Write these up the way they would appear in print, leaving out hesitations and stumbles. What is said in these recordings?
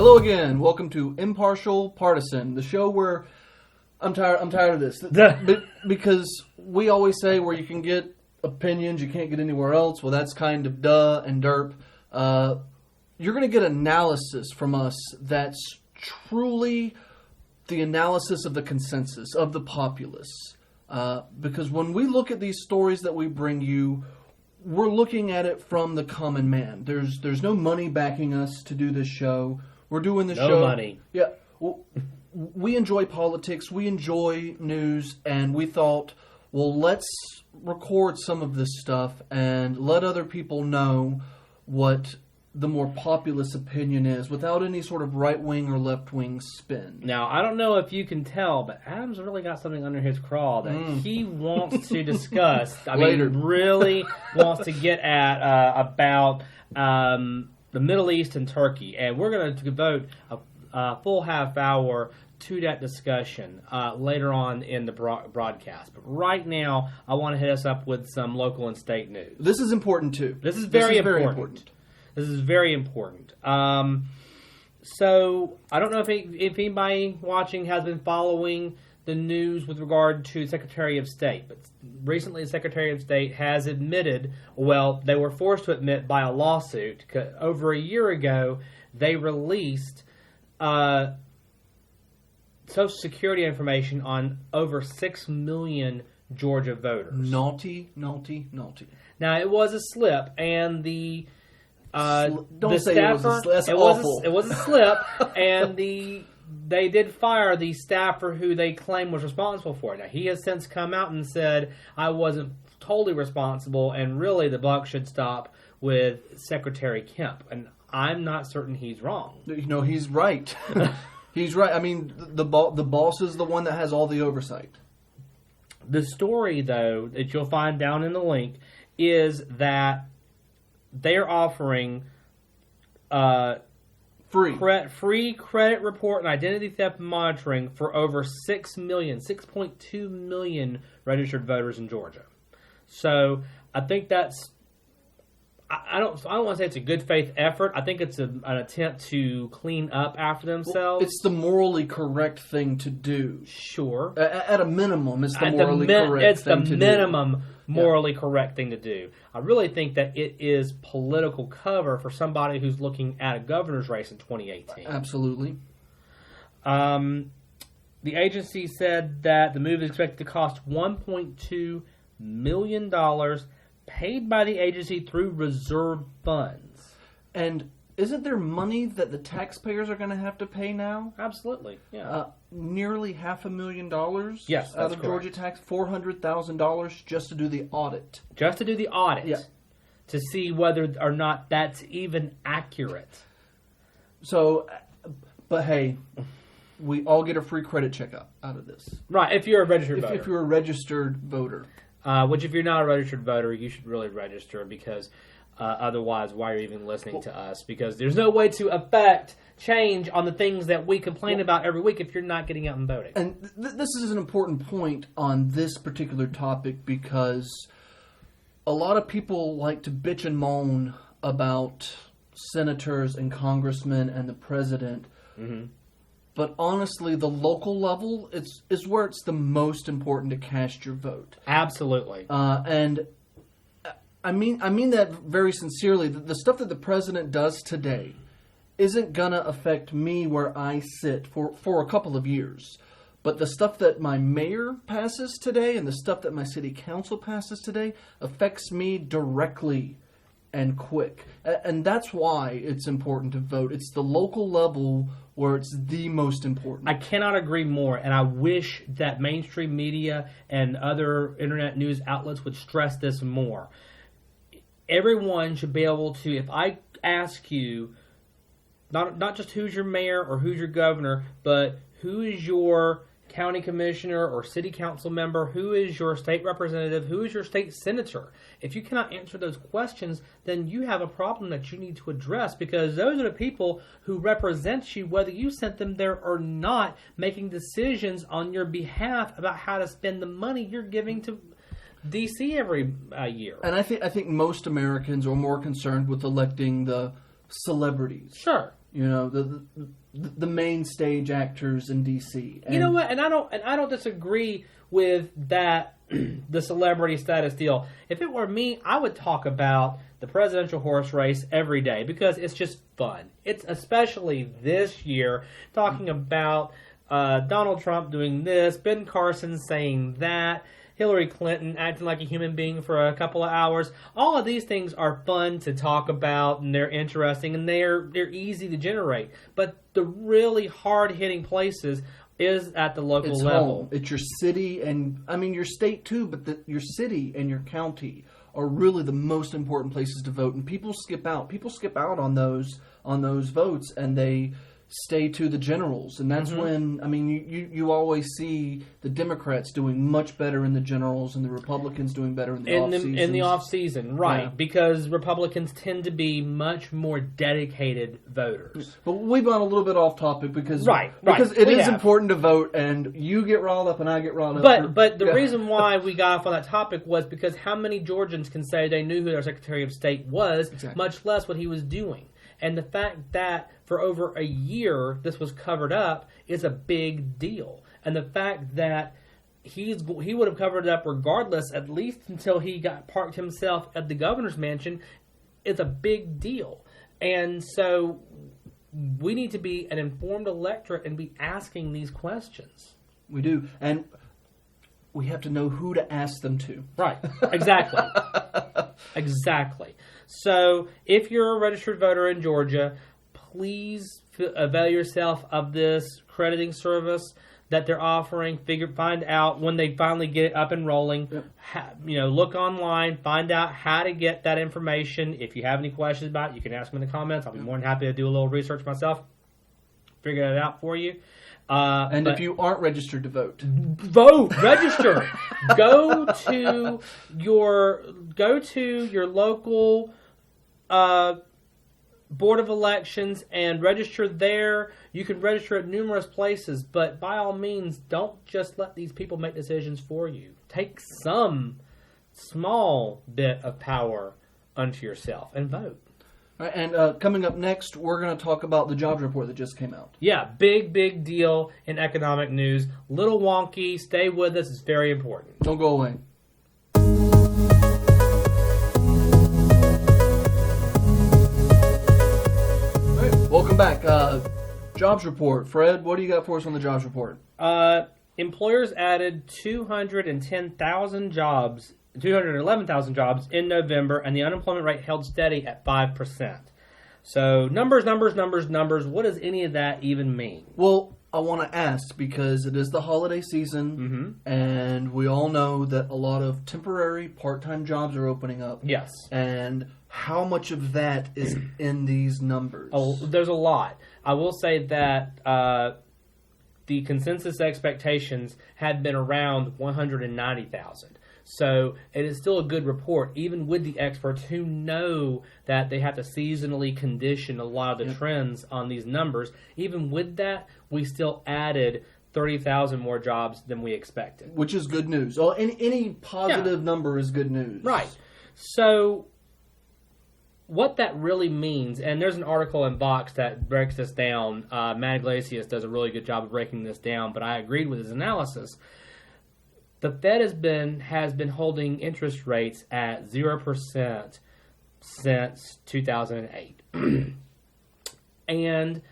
Hello again. Welcome to Impartial Partisan, the show where I'm tired of this because we always say where you can get opinions you can't get anywhere else. Well, that's kind of duh and derp. You're going to get analysis from us that's truly the analysis of the consensus of the populace. Because when we look at these stories that we bring you, we're looking at it from the common man. There's no money backing us to do this show. We're doing the show. No money. Yeah. Well, we enjoy politics. We enjoy news. And we thought, well, let's record some of this stuff and let other people know what the more populist opinion is without any sort of right-wing or left-wing spin. Now, I don't know if you can tell, but Adam's really got something under his craw that he wants to discuss. Later. Really wants to get at about the Middle East and Turkey. And we're going to devote a full half hour to that discussion later on in the broadcast. But right now, I want to hit us up with some local and state news. This is important, too. This is very important. This is very important. So, I don't know if anybody watching has been following the news with regard to Secretary of State. But recently, the Secretary of State has admitted, well, they were forced to admit by a lawsuit. Over a year ago, they released Social Security information on over 6 million Georgia voters. Naughty, naughty, naughty. Now, it was a slip, and the... Don't say staffer, it was a slip. That's awful. It was a slip, and they did fire the staffer who they claimed was responsible for it. Now, he has since come out and said, I wasn't totally responsible, and really the buck should stop with Secretary Kemp. And I'm not certain he's wrong. No, he's right. He's right. I mean, the boss is the one that has all the oversight. The story, though, that you'll find down in the link is that they're offering free credit report and identity theft monitoring for over 6.2 million registered voters in Georgia. So I think that's I don't want to say it's a good faith effort. I think it's an attempt to clean up after themselves. Well, it's the morally correct thing to do. Sure. At a minimum, it's the morally correct thing to do. It's the minimum morally correct thing to do. I really think that it is political cover for somebody who's looking at a governor's race in 2018. Absolutely. The agency said that the move is expected to cost $1.2 million paid by the agency through reserve funds. And isn't there money that the taxpayers are going to have to pay now? Absolutely, yeah. Nearly $500,000 yes, out of Georgia tax, $400,000 just to do the audit. Just to do the audit. Yeah. To see whether or not that's even accurate. So, but hey, we all get a free credit check out of this. Right, if you're a registered voter. If you're a registered voter. Which, if you're not a registered voter, you should really register because otherwise, why are you even listening to us? Because there's no way to affect change on the things that we complain about every week if you're not getting out and voting. And this is an important point on this particular topic because a lot of people like to bitch and moan about senators and congressmen and the president. Mm-hmm. But honestly, the local level is where it's the most important to cast your vote. Absolutely. And I mean that very sincerely. The stuff that the president does today isn't gonna affect me where I sit for a couple of years. But the stuff that my mayor passes today and the stuff that my city council passes today affects me directly and quick. And that's why it's important to vote. It's the local level where it's the most important. I cannot agree more, and I wish that mainstream media and other internet news outlets would stress this more. Everyone should be able to, if I ask you, not just who's your mayor or who's your governor, but who is your county commissioner or city council member, who is your state representative, who is your state senator. If you cannot answer those questions, then you have a problem that you need to address because those are the people who represent you, whether you sent them there or not, making decisions on your behalf about how to spend the money you're giving to D.C. every year. And I think most Americans are more concerned with electing the celebrities. Sure. You know, the main stage actors in DC. You know what? And I don't disagree with that. The celebrity status deal. If it were me, I would talk about the presidential horse race every day because it's just fun. It's especially this year talking about Donald Trump doing this, Ben Carson saying that, Hillary Clinton acting like a human being for a couple of hours. All of these things are fun to talk about, and they're interesting, and they're leasy to generate. But the really hard-hitting places is at the local level. Home. It's your city, and I mean your state too, but your city and your county are really the most important places to vote. And people skip out. People skip out on those votes, and they stay to the generals. And that's when, I mean, you always see the Democrats doing much better in the generals and the Republicans doing better in the off-season. In the off-season, right. Because Republicans tend to be much more dedicated voters. But we've gone a little bit off topic because it is important to vote, and you get riled up and I get riled up. But the reason why we got off on that topic was because how many Georgians can say they knew who their Secretary of State was, much less what he was doing? And the fact that for over a year this was covered up is a big deal. And the fact that he would have covered it up regardless, at least until he got parked himself at the governor's mansion, is a big deal. And so we need to be an informed electorate and be asking these questions. We do. And we have to know who to ask them to. Right. Exactly. Exactly. So if you're a registered voter in Georgia, please avail yourself of this crediting service that they're offering. Find out when they finally get it up and rolling. Yep. Look online, find out how to get that information. If you have any questions about it, you can ask them in the comments. I'll be more than happy to do a little research myself, figure it out for you. And if you aren't registered to vote, register. Go to your local Board of Elections and register there. You can register at numerous places, but by all means, don't just let these people make decisions for you. Take some small bit of power unto yourself and vote. All right, and coming up next, we're going to talk about the jobs report that just came out. Yeah, big deal in economic news. Little wonky. Stay with us. It's very important. Don't go away. Welcome back. Jobs report. Fred, what do you got for us on the jobs report? Employers added 211,000 jobs in November, and the unemployment rate held steady at 5%. So numbers. What does any of that even mean? Well, I want to ask because it is the holiday season, and we all know that a lot of temporary part-time jobs are opening up. Yes. And how much of that is in these numbers? Oh, there's a lot. I will say that the consensus expectations had been around 190,000. So it is still a good report, even with the experts who know that they have to seasonally condition a lot of the trends on these numbers. Even with that, we still added 30,000 more jobs than we expected. Which is good news. Well, any positive number is good news. Right. So what that really means, and there's an article in Vox that breaks this down. Matt Iglesias does a really good job of breaking this down, but I agreed with his analysis. The Fed has been holding interest rates at 0% since 2008. And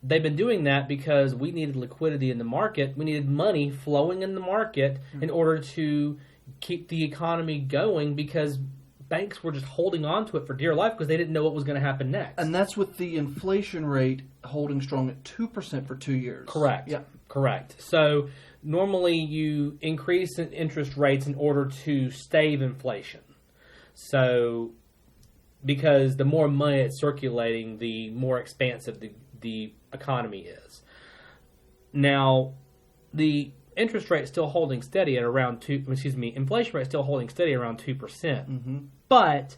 they've been doing that because we needed liquidity in the market. We needed money flowing in the market in order to keep the economy going, because banks were just holding on to it for dear life because they didn't know what was going to happen next. And that's with the inflation rate holding strong at 2% for 2 years. Correct. Yeah. Correct. So normally you increase interest rates in order to stave inflation. So because the more money it's circulating, the more expansive the economy is. Now, the interest rate is still holding steady at around inflation rate is still holding steady around 2%. But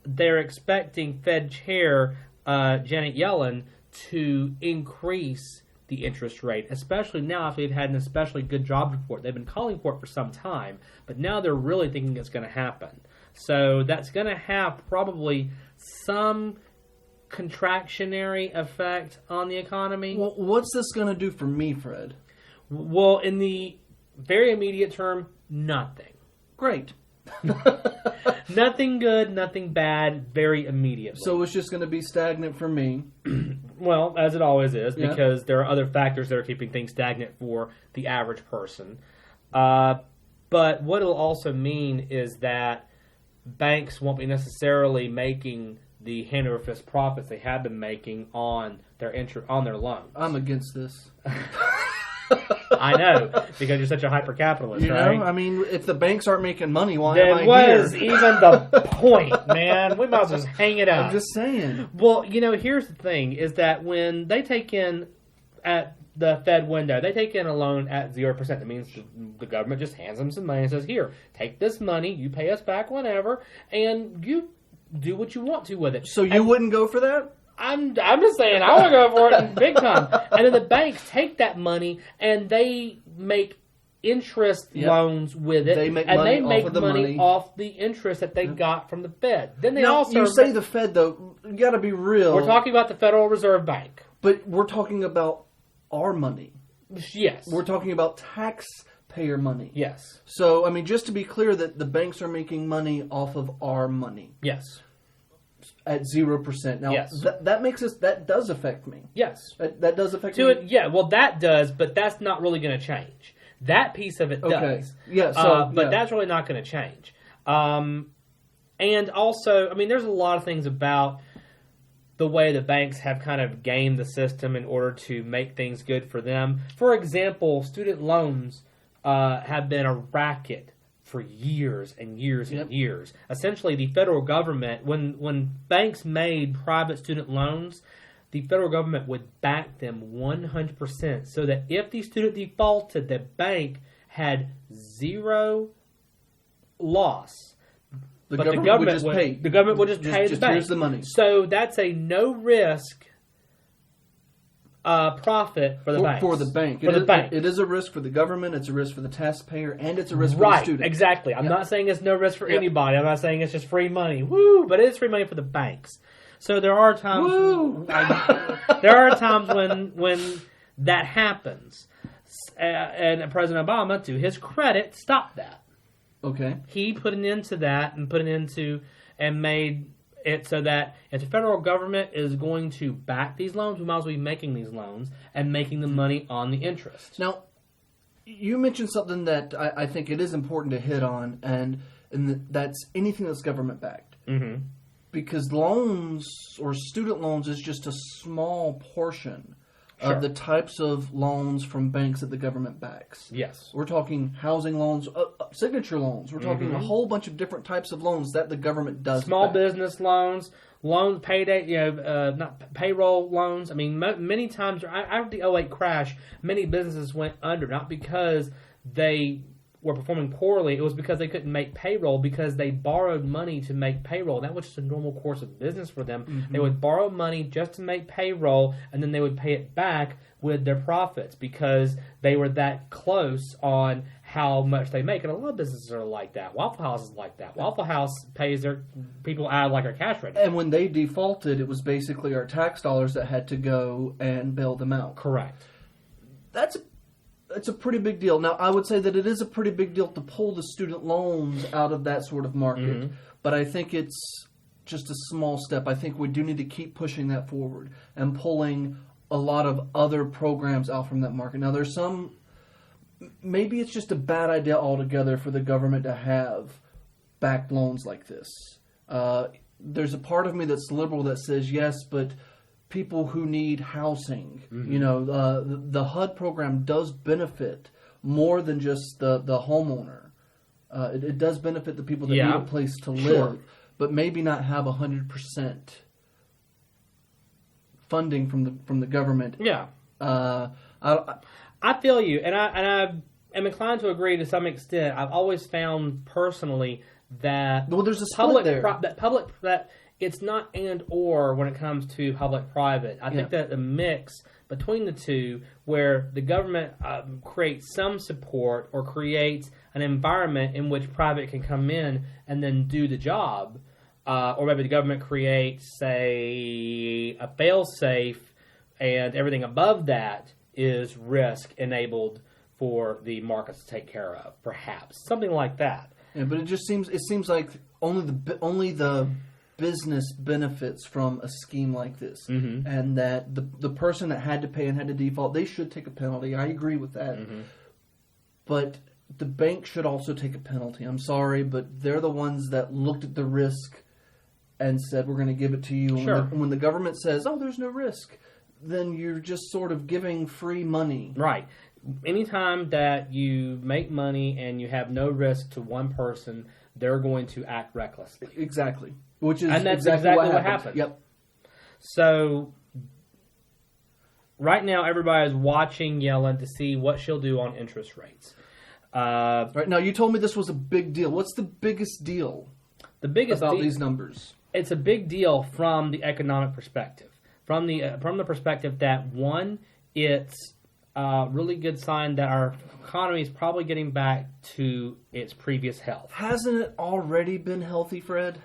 they're expecting Fed Chair Janet Yellen to increase the interest rate, especially now after they've had an especially good jobs report. They've been calling for it for some time, but now they're really thinking it's going to happen. So that's going to have probably some contractionary effect on the economy. Well, what's this going to do for me, Fred? Well, in the very immediate term, nothing. Great. Nothing good, nothing bad, very immediately. So it's just going to be stagnant for me. Well, as it always is, because there are other factors that are keeping things stagnant for the average person. But what it'll also mean is that banks won't be necessarily making the hand over fist profits they have been making on their on their loans. I'm against this. I know, because you're such a hyper-capitalist, right? I mean, if the banks aren't making money, why that am I was here? even the point, man. We might as well just hang it up. I'm just saying. Well, here's the thing, is that when they take in, at the Fed window, they take in a loan at 0%. That means the government just hands them some money and says, here, take this money, you pay us back whenever, and you do what you want to with it. So you wouldn't go for that? I'm just saying, I want to go for it big time. And then the banks take that money and they make interest loans with it. They make and money they make off of the money off the interest that they got from the Fed. Then they now, also you say the Fed, though, you got to be real. We're talking about the Federal Reserve Bank. But we're talking about our money. Yes. We're talking about taxpayer money. Yes. So, I mean, just to be clear, that the banks are making money off of our money. Yes. At 0%. Now, yes. that does affect me. Yes. That does affect me. Yeah, well, that does, but that's not really going to change. That piece of it does. Yeah, so, but that's really not going to change. And also, I mean, there's a lot of things about the way the banks have kind of gamed the system in order to make things good for them. For example, student loans have been a racket for years and years and years. Essentially, the federal government, when banks made private student loans, the federal government would back them 100%, so that if the student defaulted, the bank had zero loss. The government would just pay. The government would just pay the bank. Here's the money. So that's a no-risk profit for the bank. For the bank. It is a risk for the government, it's a risk for the taxpayer, and it's a risk for the student. Right, exactly. I'm not saying it's no risk for anybody. I'm not saying it's just free money. Woo! But it is free money for the banks. So there are times... Woo! There are times when that happens. And President Obama, to his credit, stopped that. Okay. He put an end to that and made it so that if the federal government is going to back these loans, we might as well be making these loans and making the money on the interest. Now, you mentioned something that I think it is important to hit on, and that's anything that's government-backed. Mm-hmm. Because loans or student loans is just a small portion of the types of loans from banks that the government backs. Yes. We're talking housing loans, signature loans. We're talking a whole bunch of different types of loans that the government does. Small back. business loans, payday, not payroll loans. I mean, many times after the 2008 crash, many businesses went under, not because they were performing poorly. It was because they couldn't make payroll because they borrowed money to make payroll. That was just a normal course of business for them. Mm-hmm. They would borrow money just to make payroll, and then they would pay it back with their profits because they were that close on how much they make. And a lot of businesses are like that. Waffle House is like that. Waffle House pays their people out like a cash register. And when they defaulted, it was basically our tax dollars that had to go and bail them out. Correct. It's a pretty big deal. Now, I would say that it is a pretty big deal to pull the student loans out of that sort of market. Mm-hmm. But I think it's just a small step. I think we do need to keep pushing that forward and pulling a lot of other programs out from that market. Now, there's some... Maybe it's just a bad idea altogether for the government to have backed loans like this. There's a part of me that's liberal that says yes, but... people who need housing, the HUD program does benefit more than just the homeowner. It does benefit the people that need a place to live, but maybe not have 100% funding from the government. Yeah, I feel you, and I am inclined to agree to some extent. I've always found personally that there's a split there. That it's not and or when it comes to public-private. I think that the mix between the two, where the government creates some support or creates an environment in which private can come in and then do the job, or maybe the government creates, say, a fail-safe, and everything above that is risk-enabled for the markets to take care of, perhaps. Something like that. Yeah, but it seems like only the business benefits from a scheme like this, and that the person that had to pay and had to default, they should take a penalty. I agree with that, but the bank should also take a penalty. I'm sorry, but they're the ones that looked at the risk and said, we're going to give it to you. Sure. When the government says, oh, there's no risk, then you're just sort of giving free money. Right. Anytime that you make money and you have no risk to one person, they're going to act recklessly. Exactly. Which is and that's exactly what happened. Yep. So right now, everybody is watching Yellen to see what she'll do on interest rates. Right now, you told me this was a big deal. What's the biggest deal? The biggest about these numbers? It's a big deal from the economic perspective. From the perspective that, one, it's a really good sign that our economy is probably getting back to its previous health. Hasn't it already been healthy, Fred?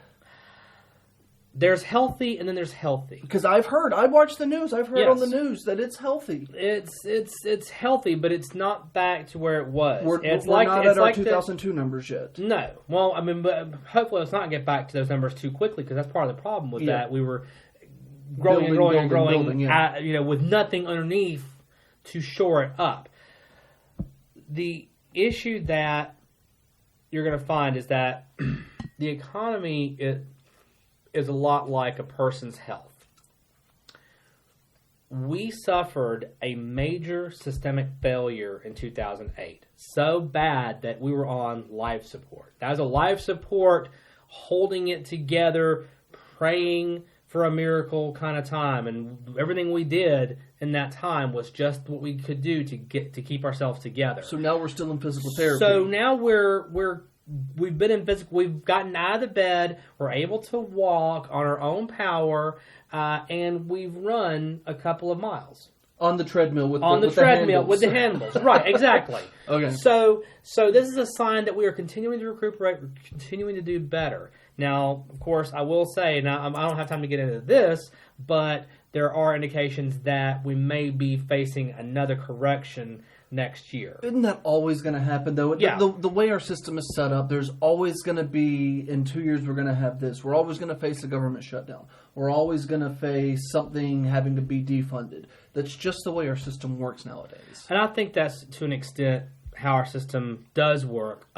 There's healthy and then there's healthy. Because I watched the news. I've heard on the news that it's healthy. It's healthy, but it's not back to where it was. We're not at our 2002 numbers yet. No. Well, I mean, but hopefully let's not get back to those numbers too quickly, because that's part of the problem with that. We were growing building, with nothing underneath to shore it up. The issue that you're going to find is that the economy is a lot like a person's health. We suffered a major systemic failure in 2008. So bad that we were on life support. That was a life support, holding it together, praying for a miracle kind of time. And everything we did in that time was just what we could do to keep ourselves together. So now we're still in physical therapy. So now we've been in physical. We've gotten out of the bed. We're able to walk on our own power, and we've run a couple of miles on the treadmill with the handles. Right, exactly. Okay. So this is a sign that we are continuing to recuperate, continuing to do better. Now, of course, I will say, now I don't have time to get into this, but there are indications that we may be facing another correction next year. Isn't that always going to happen, though? Yeah. The way our system is set up, there's always going to be, in 2 years, we're going to have this. We're always going to face a government shutdown. We're always going to face something having to be defunded. That's just the way our system works nowadays. And I think that's, to an extent, how our system does work.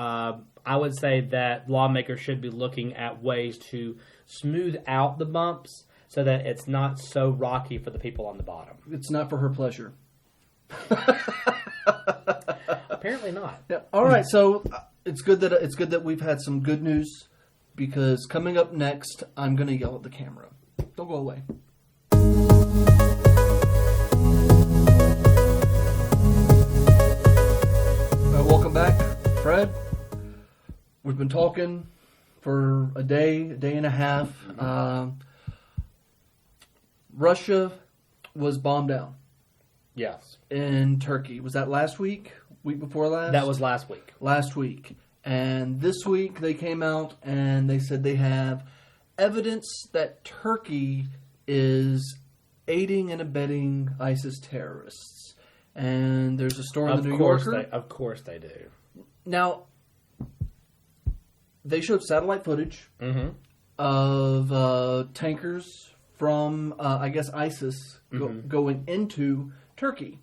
I would say that lawmakers should be looking at ways to smooth out the bumps so that it's not so rocky for the people on the bottom. It's not for her pleasure. Apparently not. Yeah. All right, so it's good that we've had some good news, because coming up next, I'm going to yell at the camera. Don't go away. Welcome back, Fred. We've been talking for a day and a half. Russia was bombed down. Yes. In Turkey. Was that last week? Week before last? That was last week. Last week. And this week they came out and they said they have evidence that Turkey is aiding and abetting ISIS terrorists. And there's a story in the New Yorker. Of course they do. Now, they showed satellite footage of tankers from, I guess, ISIS going into Turkey.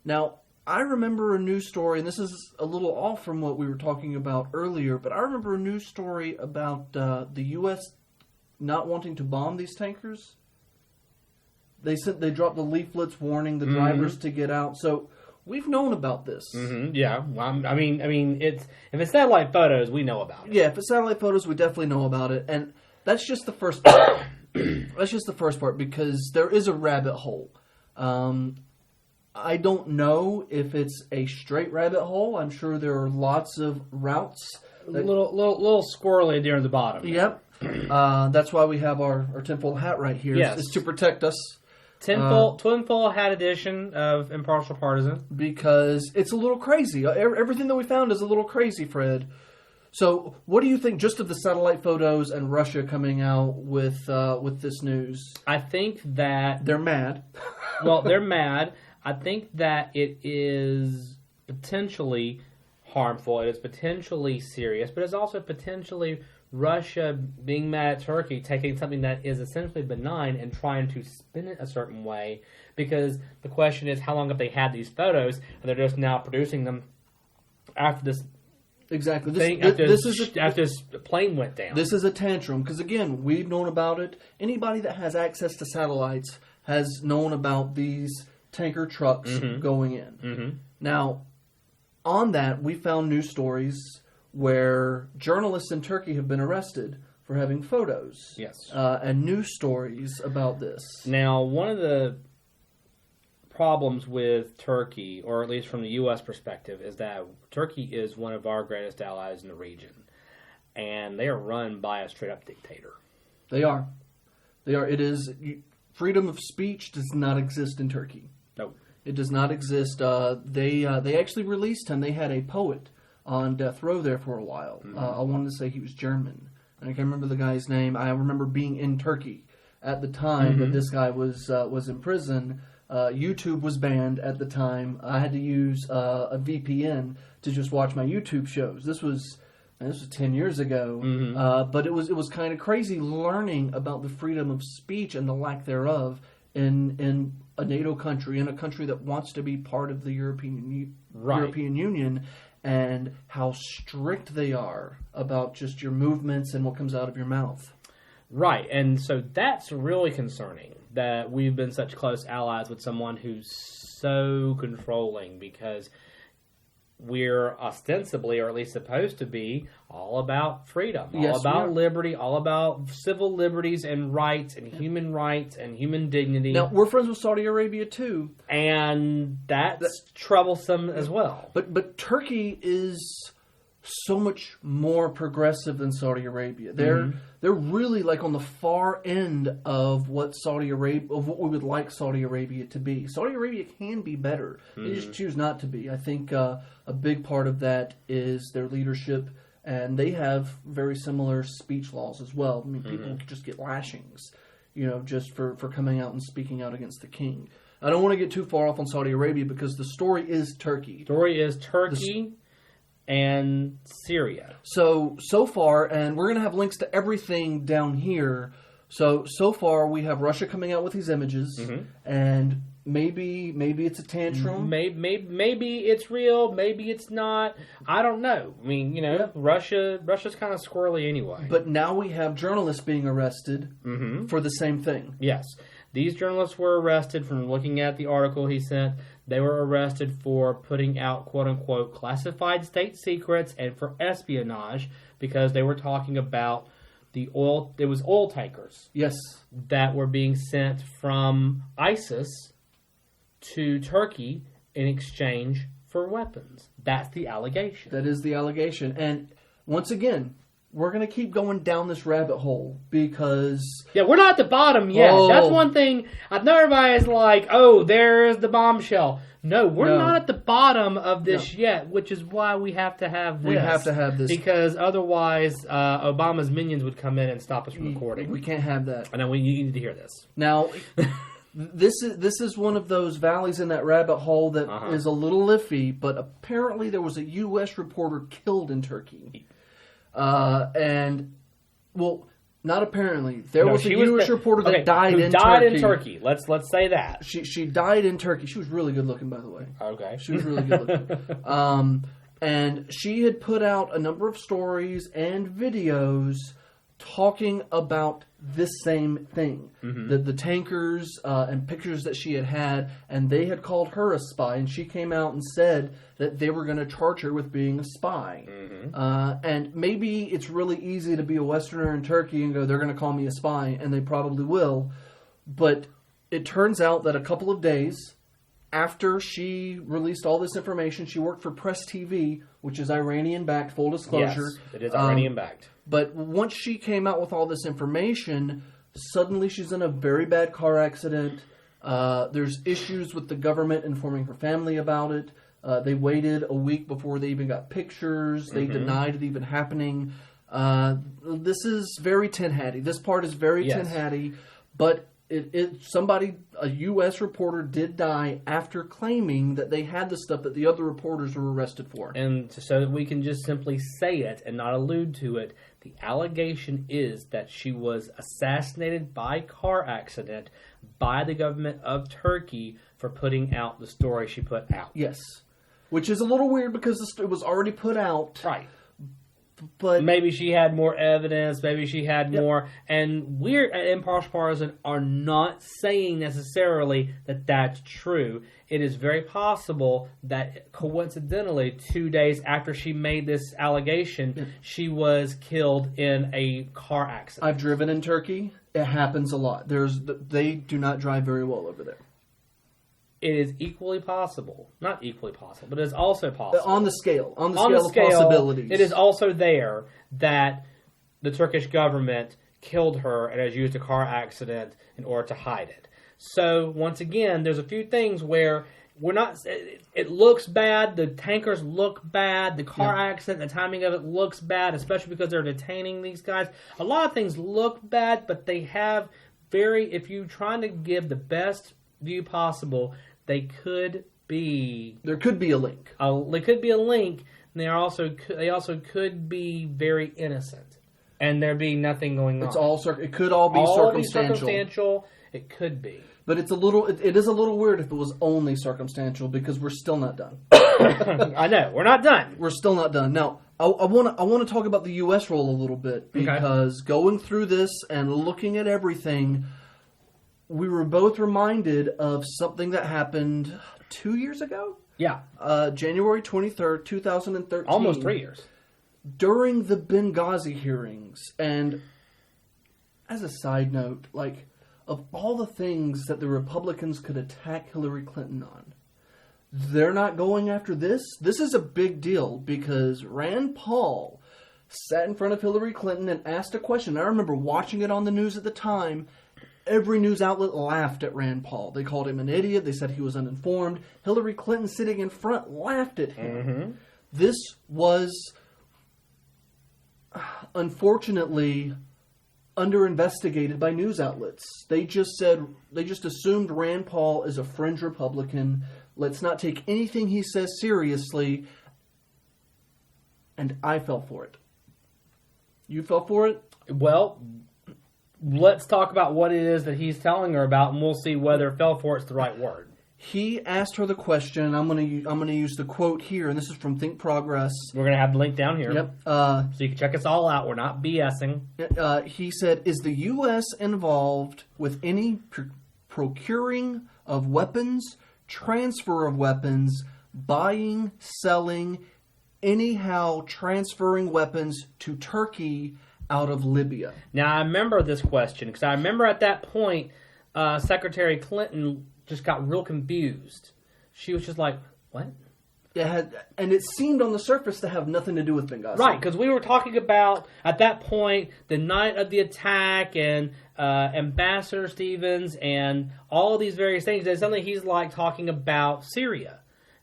Now, I remember a news story, and this is a little off from what we were talking about earlier, but I remember a news story about the U.S. not wanting to bomb these tankers. They dropped the leaflets warning the drivers to get out. So we've known about this. Yeah, well, I mean, if it's satellite photos, we know about it. Yeah, if it's satellite photos, we definitely know about it, and that's just the first part. That's just the first part, because there is a rabbit hole. I don't know if it's a straight rabbit hole. I'm sure there are lots of routes. A little squirrely near the bottom. Yep. That's why we have our tinfoil hat right here. Yes. It's to protect us. Twinfoil hat edition of Impartial Partisan. Because it's a little crazy. Everything that we found is a little crazy, Fred. So, what do you think just of the satellite photos and Russia coming out with this news? I think that they're mad. Well, they're mad. I think that it is potentially harmful. It is potentially serious, but it's also potentially Russia being mad at Turkey, taking something that is essentially benign and trying to spin it a certain way. Because the question is, how long have they had these photos, and they're just now producing them after this. Exactly. After this plane went down. This is a tantrum because, again, we've known about it. Anybody that has access to satellites has known about these tanker trucks going in. Mm-hmm. Now, on that, we found news stories where journalists in Turkey have been arrested for having photos. Yes. And news stories about this. Now, one of the problems with Turkey, or at least from the U.S. perspective, is that Turkey is one of our greatest allies in the region, and they are run by a straight-up dictator. They are. It is freedom of speech does not exist in Turkey. No, it does not exist. They actually released him. They had a poet on death row there for a while. Mm-hmm. I wanted to say he was German, and I can't remember the guy's name. I remember being in Turkey at the time that this guy was in prison. YouTube was banned at the time. I had to use a VPN to just watch my YouTube shows. This was 10 years ago, but it was kind of crazy learning about the freedom of speech and the lack thereof in a NATO country, in a country that wants to be part of the European Union, and how strict they are about just your movements and what comes out of your mouth. Right, and so that's really concerning that we've been such close allies with someone who's so controlling, because we're ostensibly, or at least supposed to be, all about freedom, all about liberty, all about civil liberties and rights and human dignity. Now, we're friends with Saudi Arabia too. And that's troublesome as well. But Turkey is so much more progressive than Saudi Arabia. They're really like on the far end of what we would like Saudi Arabia to be. Saudi Arabia can be better. They just choose not to be. I think a big part of that is their leadership, and they have very similar speech laws as well. I mean, people just get lashings, just for coming out and speaking out against the king. I don't want to get too far off on Saudi Arabia because the story is Turkey. And Syria. So far, and we're going to have links to everything down here. So far, we have Russia coming out with these images, and maybe it's a tantrum. Maybe it's real. Maybe it's not. I don't know. I mean, Russia's kind of squirrely anyway. But now we have journalists being arrested for the same thing. Yes. These journalists were arrested from looking at the article he sent. They were arrested for putting out, quote-unquote, classified state secrets and for espionage because they were talking about oil tankers. Yes. That were being sent from ISIS to Turkey in exchange for weapons. That's the allegation. That is the allegation. And once again, we're going to keep going down this rabbit hole because... Yeah, we're not at the bottom yet. Oh. That's one thing. I know everybody's like, oh, there's the bombshell. No, we're not at the bottom of this yet, which is why we have to have this. We have to have this. Because otherwise, Obama's minions would come in and stop us from recording. We can't have that. And then you need to hear this. Now... This is one of those valleys in that rabbit hole that is a little iffy, but apparently there was a U.S. reporter killed in Turkey. And, well, not apparently. There was a U.S. reporter that died in Turkey. Died in Turkey. Let's say that. She died in Turkey. She was really good looking, by the way. Okay. She was really good looking. And she had put out a number of stories and videos talking about this same thing. The tankers and pictures that she had, and they had called her a spy, and she came out and said that they were going to charge her with being a spy. And maybe it's really easy to be a Westerner in Turkey and go, they're going to call me a spy, and they probably will. But it turns out that a couple of days after she released all this information, she worked for Press TV, which is Iranian-backed, full disclosure. Yes, it is Iranian-backed. But once she came out with all this information, suddenly she's in a very bad car accident. There's issues with the government informing her family about it. They waited a week before they even got pictures. They denied it even happening. This is very tin hatty. This part is very tin hatty, but a U.S. reporter did die after claiming that they had the stuff that the other reporters were arrested for. And so that we can just simply say it and not allude to it, the allegation is that she was assassinated by car accident by the government of Turkey for putting out the story she put out. Yes. Which is a little weird because it was already put out. Right. But maybe she had more evidence. Maybe she had more. And we at Impartial Partisan are not saying necessarily that that's true. It is very possible that coincidentally, 2 days after she made this allegation, she was killed in a car accident. I've driven in Turkey. It happens a lot. They do not drive very well over there. It is equally possible. Not equally possible, but it is also possible. On the scale of possibilities. It is also there that the Turkish government killed her and has used a car accident in order to hide it. So, once again, there's a few things where we're not... It looks bad. The tankers look bad. The car accident, the timing of it looks bad, especially because they're detaining these guys. A lot of things look bad, but they have if you're trying to give the best view possible... There could be a link. There could be a link, and they also could be very innocent, and there be nothing going on. It could all be circumstantial. It could be, but it is a little weird if it was only circumstantial because we're still not done. I know we're not done. We're still not done. Now I want to talk about the U.S. role a little bit because going through this and looking at everything. We were both reminded of something that happened 2 years ago? Yeah. January 23rd, 2013. Almost 3 years. During the Benghazi hearings. And as a side note, of all the things that the Republicans could attack Hillary Clinton on, they're not going after this. This is a big deal because Rand Paul sat in front of Hillary Clinton and asked a question. I remember watching it on the news at the time. Every news outlet laughed at Rand Paul. They called him an idiot. They said he was uninformed. Hillary Clinton, sitting in front, laughed at him. Mm-hmm. This was, unfortunately, under-investigated by news outlets. They just assumed Rand Paul is a fringe Republican. Let's not take anything he says seriously. And I fell for it. You fell for it? Well... Let's talk about what it is that he's telling her about, and we'll see whether "fell for" it's the right word. He asked her the question, and I'm going to use the quote here, and this is from Think Progress. We're going to have the link down here. Yep. So you can check us all out. We're not BSing. He said, "Is the U.S. involved with any procuring of weapons, transfer of weapons, buying, selling, anyhow transferring weapons to Turkey?" Out of Libya. Now, I remember this question, because I remember at that point, Secretary Clinton just got real confused. She was just like, what? And it seemed on the surface to have nothing to do with Benghazi. Right, because we were talking about, at that point, the night of the attack, and Ambassador Stevens, and all of these various things. And suddenly he's like talking about Syria,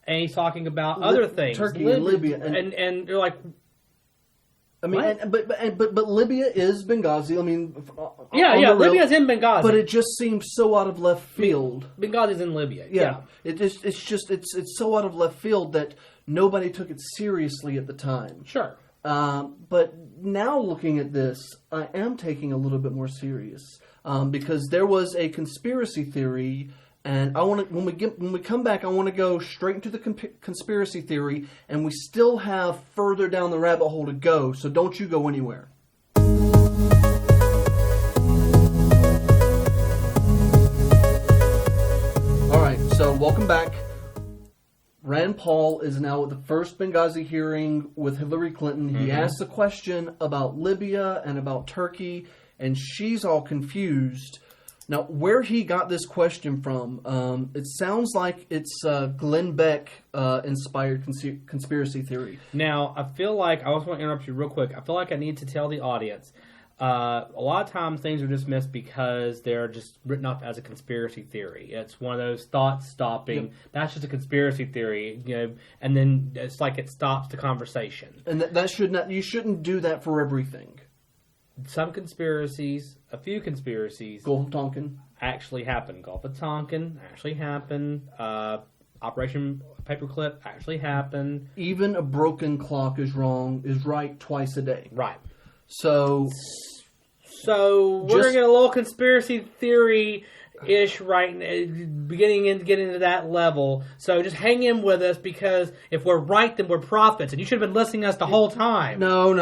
and he's talking about other things. Turkey and Libya. And you're like... I mean, but Libya is Benghazi. I mean, Libya's in Benghazi. But it just seems so out of left field. Benghazi's in Libya. Yeah. It's so out of left field that nobody took it seriously at the time. Sure. But now looking at this, I am taking a little bit more serious because there was a conspiracy theory. And I want to, when we come back, I want to go straight into the conspiracy theory, and we still have further down the rabbit hole to go. So don't you go anywhere. All right, so welcome back. Rand Paul is now at the first Benghazi hearing with Hillary Clinton. He asked a question about Libya and about Turkey, and she's all confused. Now, where he got this question from, it sounds like it's Glenn Beck inspired conspiracy theory. Now, I feel like, I just want to interrupt you real quick. I feel like I need to tell the audience, a lot of times things are dismissed because they're just written off as a conspiracy theory. It's one of those thoughts stopping. Yep. That's just a conspiracy theory, and then it's like it stops the conversation. And that should not. You shouldn't do that for everything. Some conspiracies, a few conspiracies, Gulf of Tonkin actually happened. Gulf of Tonkin actually happened. Operation Paperclip actually happened. Even a broken clock is right twice a day. Right. So we're going to get a little conspiracy theory-ish right beginning to get into that level. So just hang in with us, because if we're right, then we're prophets. And you should have been listening to us the whole time. No.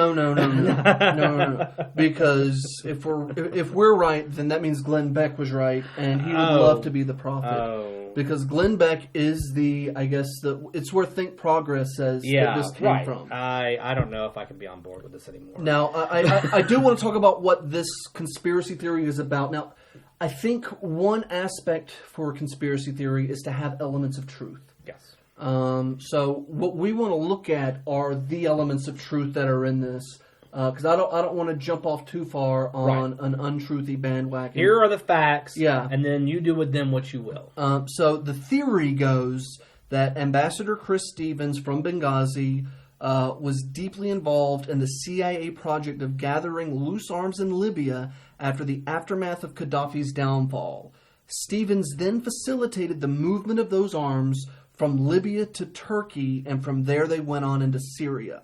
Because if we're right, then that means Glenn Beck was right, and he would love to be the prophet. Because Glenn Beck is it's where Think Progress says that this came from. I don't know if I can be on board with this anymore. Now, I do want to talk about what this conspiracy theory is about. Now, I think one aspect for conspiracy theory is to have elements of truth. Yes. So what we want to look at are the elements of truth that are in this. Because I don't want to jump off too far on an untruthy bandwagon. Here are the facts, yeah, and then you do with them what you will. So the theory goes that Ambassador Chris Stevens from Benghazi was deeply involved in the CIA project of gathering loose arms in Libya after the aftermath of Gaddafi's downfall. Stevens then facilitated the movement of those arms from Libya to Turkey, and from there they went on into Syria.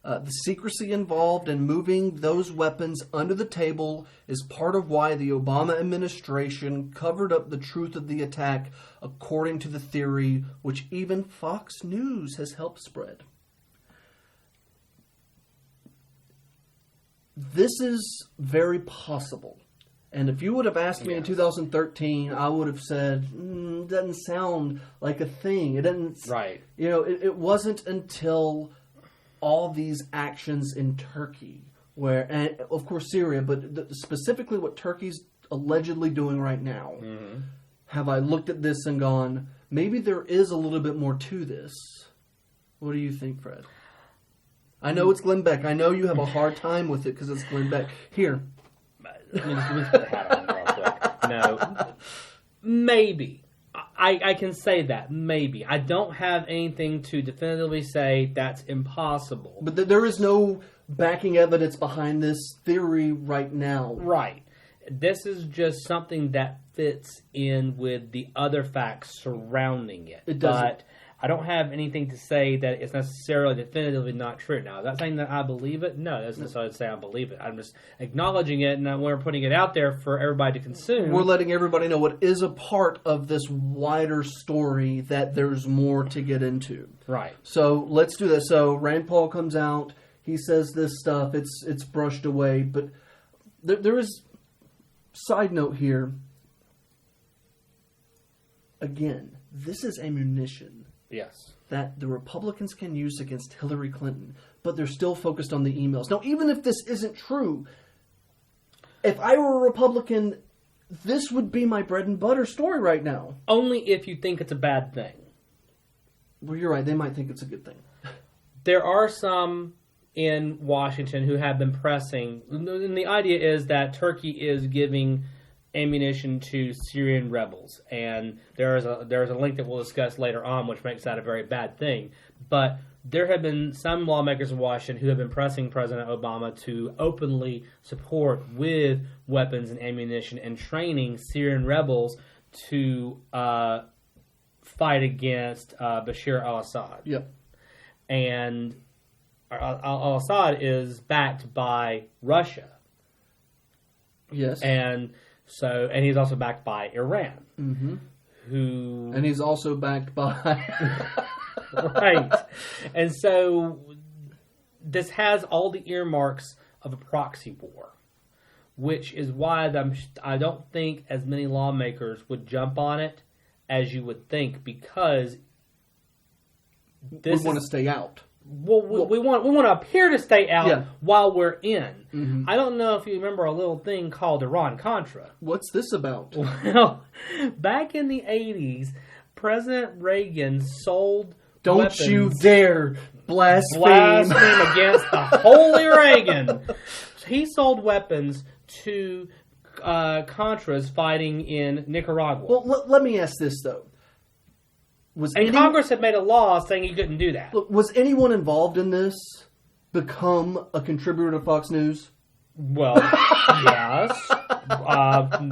The secrecy involved in moving those weapons under the table is part of why the Obama administration covered up the truth of the attack, according to the theory, which even Fox News has helped spread. This is very possible. And if you would have asked me in 2013, I would have said, it doesn't sound like a thing. It doesn't. Right. It wasn't until all these actions in Turkey, and of course Syria, but specifically what Turkey's allegedly doing right now, have I looked at this and gone, maybe there is a little bit more to this. What do you think, Fred? I know it's Glenn Beck. I know you have a hard time with it because it's Glenn Beck. Here. Let me just put the hat on real quick. No. Maybe. I can say that, maybe. I don't have anything to definitively say that's impossible. But there is no backing evidence behind this theory right now. Right. This is just something that fits in with the other facts surrounding it. It doesn't. But I don't have anything to say that it's necessarily definitively not true. Now, is that saying that I believe it? No, that's necessarily to say I believe it. I'm just acknowledging it, and we're putting it out there for everybody to consume. We're letting everybody know what is a part of this wider story that there's more to get into. Right. So let's do this. So Rand Paul comes out. He says this stuff. It's brushed away. But there is, side note here, again, this is ammunition. Yes. That the Republicans can use against Hillary Clinton, but they're still focused on the emails. Now, even if this isn't true, if I were a Republican, this would be my bread and butter story right now. Only if you think it's a bad thing. Well, you're right. They might think it's a good thing. There are some in Washington who have been pressing, and the idea is that Turkey is giving ammunition to Syrian rebels, and there's a link that we'll discuss later on, which makes that a very bad thing. But there have been some lawmakers in Washington who have been pressing President Obama to openly support with weapons and ammunition and training Syrian rebels to fight against Bashar al-Assad. Yep. And al-Assad is backed by Russia. Yes. And he's also backed by Iran. Mm-hmm. And he's also backed by... Right. And so this has all the earmarks of a proxy war, which is why I don't think as many lawmakers would jump on it as you would think, because we want to stay out. Well, we want to appear to stay out while we're in. Mm-hmm. I don't know if you remember a little thing called Iran-Contra. What's this about? Well, back in the 80s, President Reagan sold Don't weapons, you dare blaspheme against the holy Reagan. he sold weapons to Contras fighting in Nicaragua. Well, let me ask this, though. Congress had made a law saying he couldn't do that. Was anyone involved in this become a contributor to Fox News? Well, yes.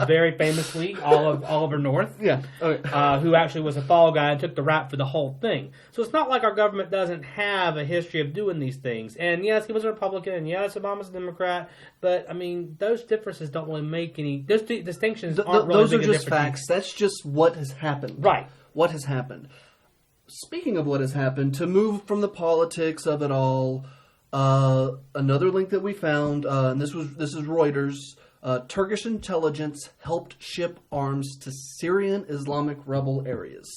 Very famously, Oliver North. Yeah. Okay. Who actually was a fall guy and took the rap for the whole thing. So it's not like our government doesn't have a history of doing these things. And yes, he was a Republican, and yes, Obama's a Democrat. But, I mean, those differences don't really make any... Those distinctions aren't really Those are just facts. That's just what has happened. Right. What has happened. Speaking of what has happened, to move from the politics of it all... another link that we found, and this is Reuters. Turkish intelligence helped ship arms to Syrian Islamic rebel areas.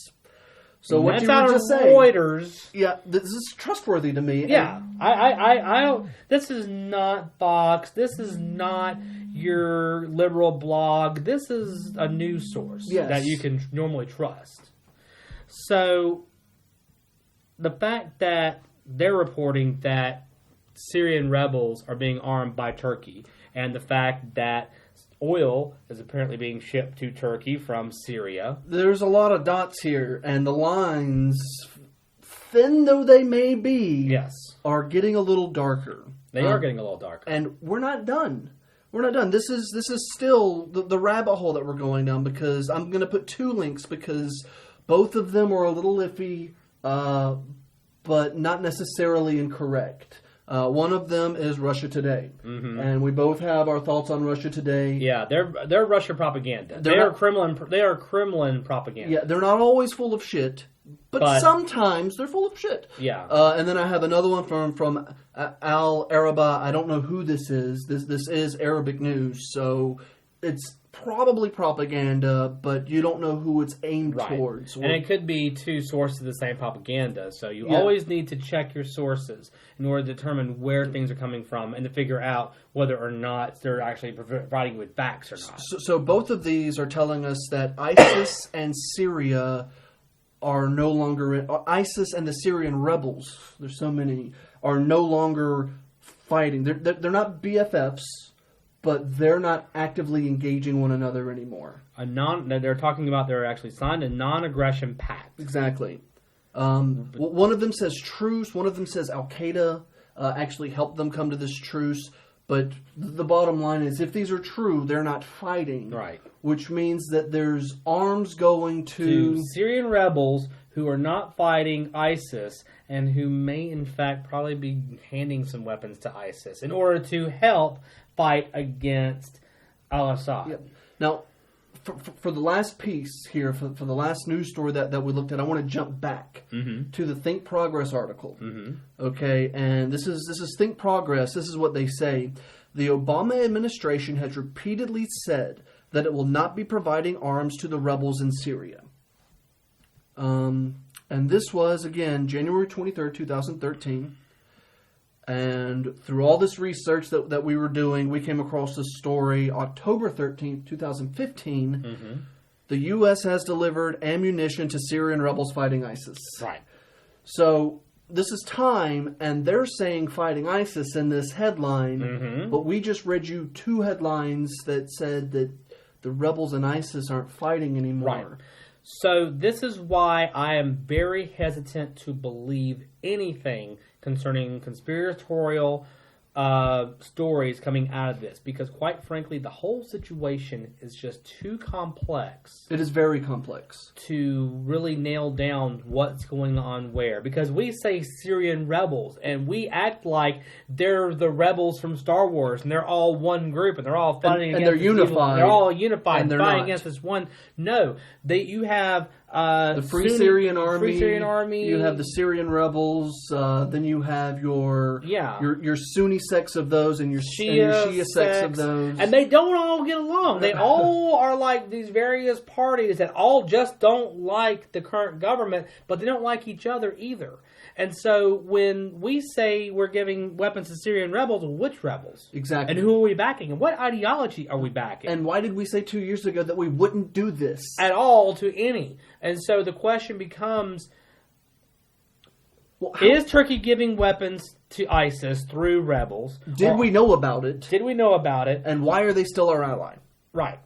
So what you were just saying, Reuters. Yeah, this is trustworthy to me. Yeah, I don't. This is not Fox. This is not your liberal blog. This is a news source that you can normally trust. So the fact that they're reporting that Syrian rebels are being armed by Turkey, and the fact that oil is apparently being shipped to Turkey from Syria. There's a lot of dots here, and the lines, thin though they may be, are getting a little darker. They are getting a little darker. And we're not done. We're not done. This is still the rabbit hole that we're going down, because I'm going to put two links, because both of them are a little iffy, but not necessarily incorrect. One of them is Russia Today, and we both have our thoughts on Russia Today. Yeah, they're Russia propaganda. They are Kremlin propaganda. Yeah, they're not always full of shit, but sometimes they're full of shit. Yeah. And then I have another one from Al Araba. I don't know who this is. This is Arabic news, so it's probably propaganda, but you don't know who it's aimed towards. And it could be two sources of the same propaganda, so you always need to check your sources in order to determine where things are coming from and to figure out whether or not they're actually providing you with facts or not. So both of these are telling us that ISIS and Syria are no longer... ISIS and the Syrian rebels, there's so many, are no longer fighting. They're not BFFs, but they're not actively engaging one another anymore. They're talking about they're actually signed a non-aggression pact. Exactly. One of them says truce. One of them says Al-Qaeda actually helped them come to this truce. But the bottom line is, if these are true, they're not fighting. Right. Which means that there's arms going to Syrian rebels who are not fighting ISIS and who may, in fact, probably be handing some weapons to ISIS in order to help fight against al-Assad. Yep. Now, for the last piece here, for the last news story that we looked at, I want to jump back to the Think Progress article. Okay, and this is Think Progress. This is what they say. The Obama administration has repeatedly said that it will not be providing arms to the rebels in Syria. And this was, again, January 23rd, 2013. And through all this research that we were doing, we came across this story, October 13th, 2015. The U.S. has delivered ammunition to Syrian rebels fighting ISIS. Right. So this is time, and they're saying fighting ISIS in this headline, but we just read you two headlines that said that the rebels in ISIS aren't fighting anymore. Right. So this is why I am very hesitant to believe anything concerning conspiratorial stories coming out of this, because quite frankly, the whole situation is just too complex. It is very complex to really nail down what's going on where. Because we say Syrian rebels, and we act like they're the rebels from Star Wars, and they're all one group, and they're all fighting against. And they're unified. Evil. They're all unified and and fighting against this one. No, you have the Free Syrian Army. You have the Syrian rebels. Then you have your Sunni sects of those, and your Shia sects of those. And they don't all get along. They all are like these various parties that all just don't like the current government, but they don't like each other either. And so when we say we're giving weapons to Syrian rebels, which rebels? Exactly. And who are we backing? And what ideology are we backing? And why did we say 2 years ago that we wouldn't do this? At all to any. And so the question becomes, is Turkey giving weapons to ISIS through rebels. Did we know about it? Did we know about it? And why are they still our ally? Right.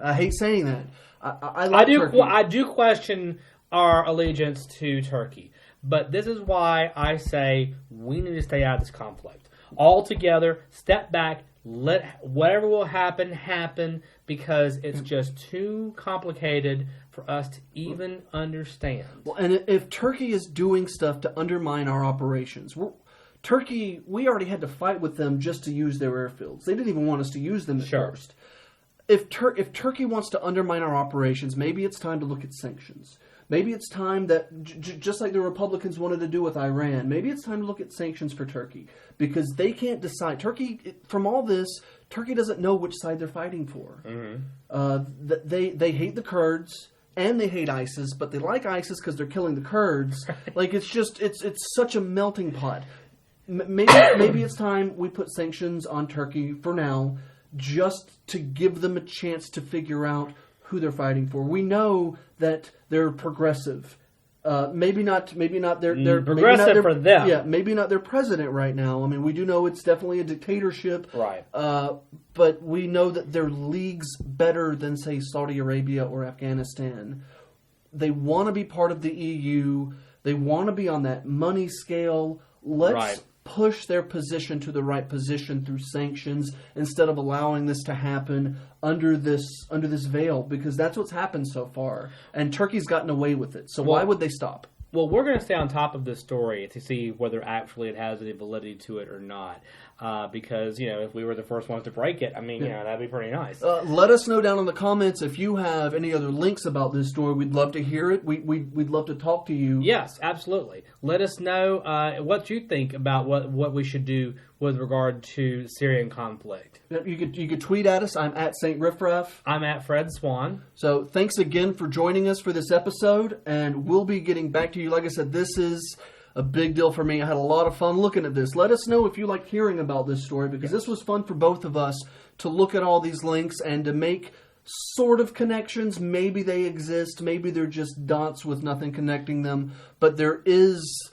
I hate saying that. I like Turkey. I do question our allegiance to Turkey. But this is why I say we need to stay out of this conflict. All together, step back, let whatever will happen, because it's just too complicated for us to even understand. Well, and if Turkey is doing stuff to undermine our operations, Turkey, we already had to fight with them just to use their airfields. They didn't even want us to use them at first. If Turkey wants to undermine our operations, maybe it's time to look at sanctions. Maybe it's time that, just like the Republicans wanted to do with Iran, maybe it's time to look at sanctions for Turkey. Because they can't decide. Turkey, from all this, Turkey doesn't know which side they're fighting for. They hate the Kurds, and they hate ISIS, but they like ISIS because they're killing the Kurds. Like, it's such a melting pot. Maybe it's time we put sanctions on Turkey for now, just to give them a chance to figure out who they're fighting for. We know that they're progressive. Maybe not. They're progressive for them. Yeah, maybe not their president right now. I mean, we do know it's definitely a dictatorship. Right. But we know that they're leagues better than, say, Saudi Arabia or Afghanistan. They want to be part of the EU. They want to be on that money scale. Let's push their position to the right position through sanctions instead of allowing this to happen under this veil, because that's what's happened so far, and Turkey's gotten away with it. So why would they stop? Well, we're going to stay on top of this story to see whether actually it has any validity to it or not. Because, if we were the first ones to break it, that'd be pretty nice. Let us know down in the comments if you have any other links about this story. We'd love to hear it. We'd love to talk to you. Yes, absolutely. Let us know what you think about what we should do with regard to Syrian conflict. You could tweet at us. I'm at St. Riffraff. I'm at Fred Swann. So thanks again for joining us for this episode, and we'll be getting back to you. Like I said, this is a big deal for me. I had a lot of fun looking at this. Let us know if you like hearing about this story, because this was fun for both of us to look at all these links and to make sort of connections. Maybe they exist. Maybe they're just dots with nothing connecting them. But there is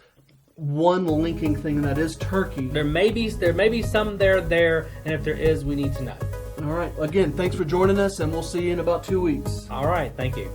one linking thing, and that is Turkey. There may be some there, and if there is, we need to know. All right. Again, thanks for joining us, and we'll see you in about 2 weeks. All right. Thank you.